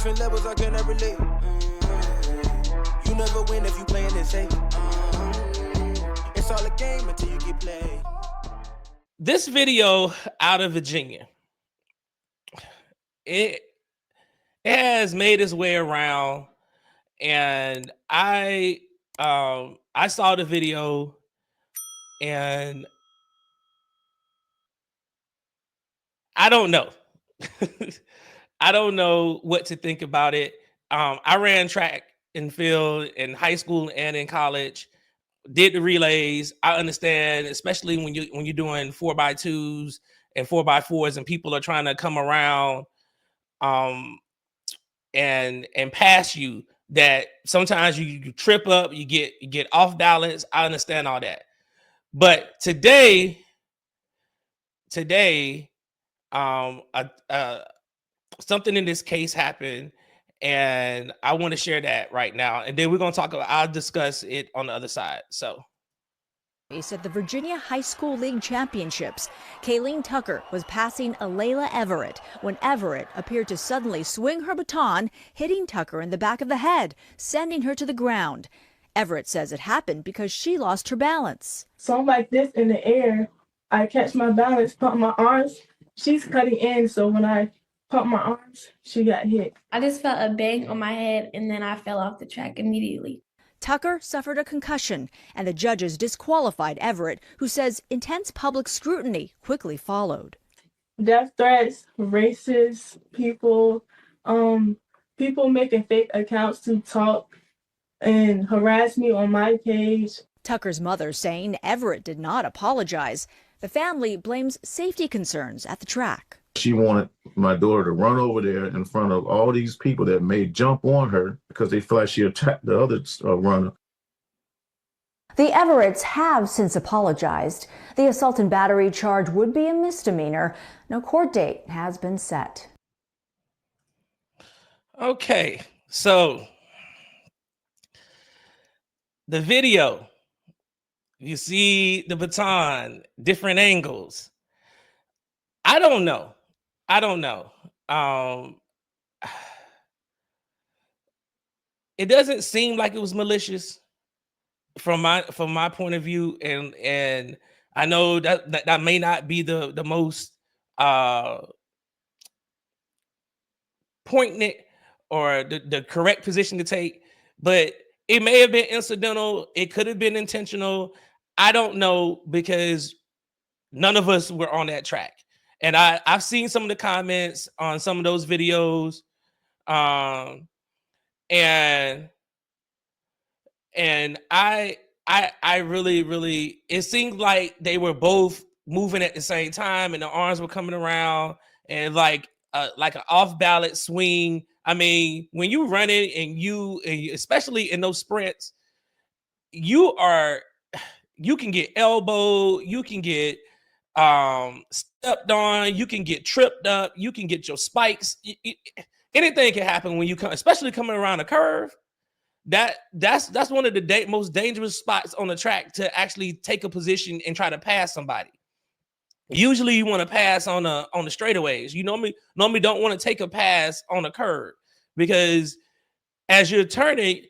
Different levels, I cannot relate. You never win if you playing it safe. It's all a game until you get played. This video out of Virginia, it has made its way around, and I saw the video, and I don't know. I don't know what to think about it. I ran track and field in high school and in college. Did the relays. I understand, especially when you're doing 4x2s and 4x4s, and people are trying to come around and pass you, that sometimes you trip up, you get off balance. I understand all that. But today, something in this case happened, and I want to share that right now. And then we're going to talk about, I'll discuss it on the other side. So. At the Virginia High School League Championships, Kayleen Tucker was passing Alayla Everett when Everett appeared to suddenly swing her baton, hitting Tucker in the back of the head, sending her to the ground. Everett says it happened because she lost her balance. So I'm like this in the air. I catch my balance, pump my arms. She's cutting in, so when I pump my arms, she got hit. I just felt a bang on my head, and then I fell off the track immediately. Tucker suffered a concussion, and the judges disqualified Everett, who says intense public scrutiny quickly followed. Death threats, racist people, people making fake accounts to talk and harass me on my page. Tucker's mother saying Everett did not apologize. The family blames safety concerns at the track. She wanted my daughter to run over there in front of all these people that may jump on her because they feel like she attacked the other runner. The Everetts have since apologized. The assault and battery charge would be a misdemeanor. No court date has been set. Okay, so the video, you see the baton, different angles. I don't know. It doesn't seem like it was malicious from my point of view, and I know that may not be the most poignant or the correct position to take, but it may have been incidental. It could have been intentional. I don't know, because none of us were on that track. And I've seen some of the comments on some of those videos, and I really, it seemed like they were both moving at the same time, and the arms were coming around, and like an off balance swing. I mean, when you run it and you especially in those sprints, you can get elbowed, you can get stepped on, you can get tripped up, you can get your spikes. Anything can happen when you come, especially coming around a curve. That's one of the most dangerous spots on the track to actually take a position and try to pass somebody. Usually you want to pass on the straightaways. You normally don't want to take a pass on a curve, because as you're turning,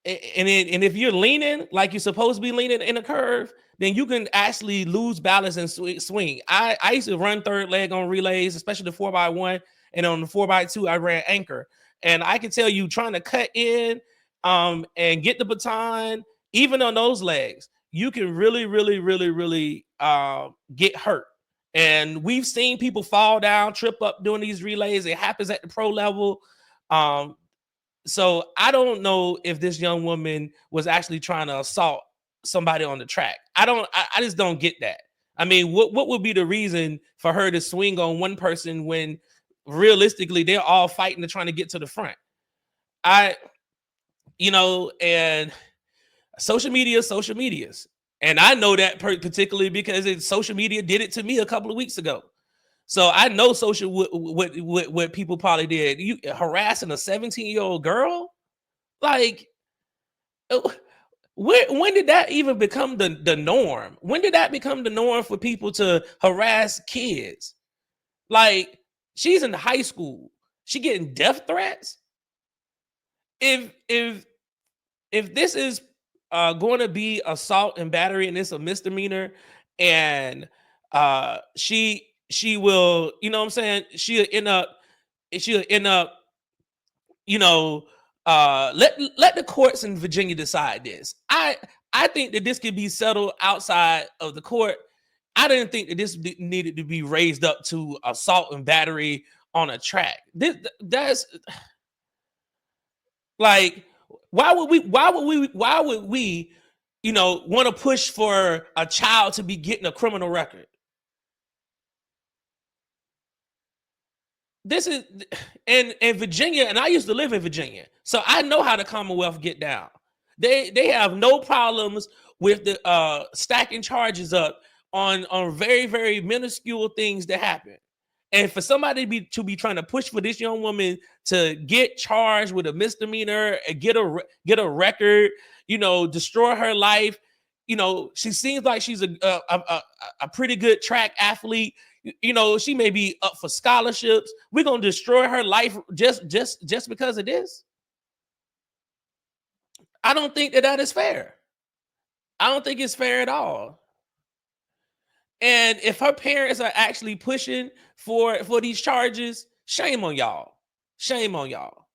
and if you're leaning like you're supposed to be leaning in a curve, then you can actually lose balance and swing. I used to run third leg on relays, especially the 4x1, and on the 4x2 I ran anchor. And I can tell you, trying to cut in and get the baton, even on those legs, you can really get hurt. And we've seen people fall down, trip up doing these relays. It happens at the pro level. So I don't know if this young woman was actually trying to assault somebody on the track. I just don't get that. I mean, what would be the reason for her to swing on one person when realistically they're all fighting to trying to get to the front? And social medias. And I know that particularly because social media did it to me a couple of weeks ago. So I know what people probably did. You harassing a 17-year-old girl? Like, when did that even become the norm? When did that become the norm for people to harass kids? Like, she's in high school. She getting death threats. If this is going to be assault and battery and it's a misdemeanor, and she will, you know what I'm saying, she'll end up, you know, let the courts in Virginia decide this. I think that this could be settled outside of the court. I didn't think that this needed to be raised up to assault and battery on a track. That's like, why would we, you know, want to push for a child to be getting a criminal record? This is in Virginia, and I used to live in Virginia, so I know how the Commonwealth get down. They have no problems with the stacking charges up on very, very minuscule things that happen. And for somebody to be trying to push for this young woman to get charged with a misdemeanor and get a record, you know, destroy her life. You know, she seems like she's a pretty good track athlete. You know, she may be up for scholarships. We're gonna destroy her life just because of this. I don't think that is fair. I don't think it's fair at all. And if her parents are actually pushing for these charges, shame on y'all. Shame on y'all.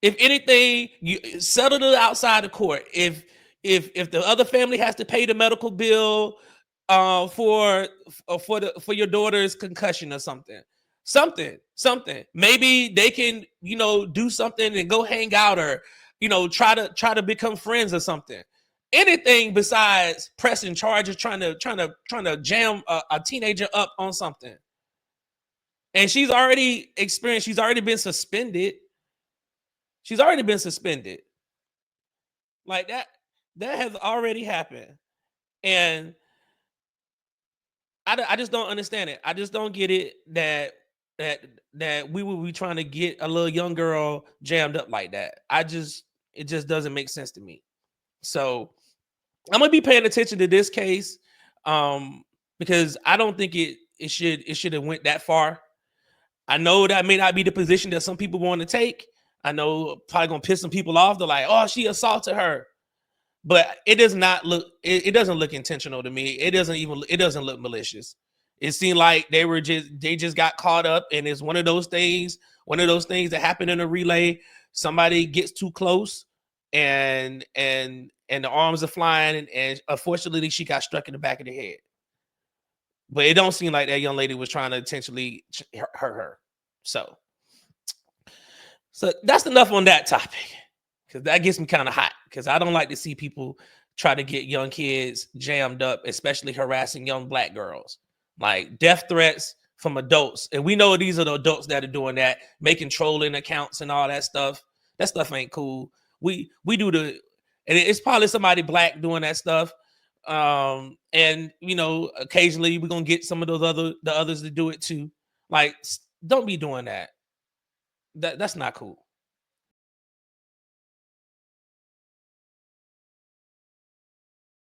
If anything, you settle it outside the court. If the other family has to pay the medical bill for your daughter's concussion or something, maybe they can, you know, do something and go hang out, or, you know, try to become friends or something. Anything besides pressing charges, trying to jam a teenager up on something. And she's already been suspended. She's already been suspended. Like that has already happened. And I just don't understand it. I just don't get it that we would be trying to get a little young girl jammed up like that. It just doesn't make sense to me. So I'm gonna be paying attention to this case, because I don't think it should have went that far. I know that may not be the position that some people want to take. I know probably gonna piss some people off. They're like, "Oh, she assaulted her," but it does not look. It doesn't look intentional to me. It doesn't look malicious. It seemed like they just got caught up, and it's one of those things that happen in a relay. Somebody gets too close, and the arms are flying, and unfortunately she got struck in the back of the head. But it don't seem like that young lady was trying to intentionally hurt her. So that's enough on that topic, because that gets me kind of hot, because I don't like to see people try to get young kids jammed up, especially harassing young Black girls. Like death threats from adults. And we know these are the adults that are doing that, making trolling accounts and all that stuff. That stuff ain't cool. We do and it's probably somebody Black doing that stuff. And you know, occasionally we're gonna get some of the others to do it too. Like, don't be doing that. That's not cool.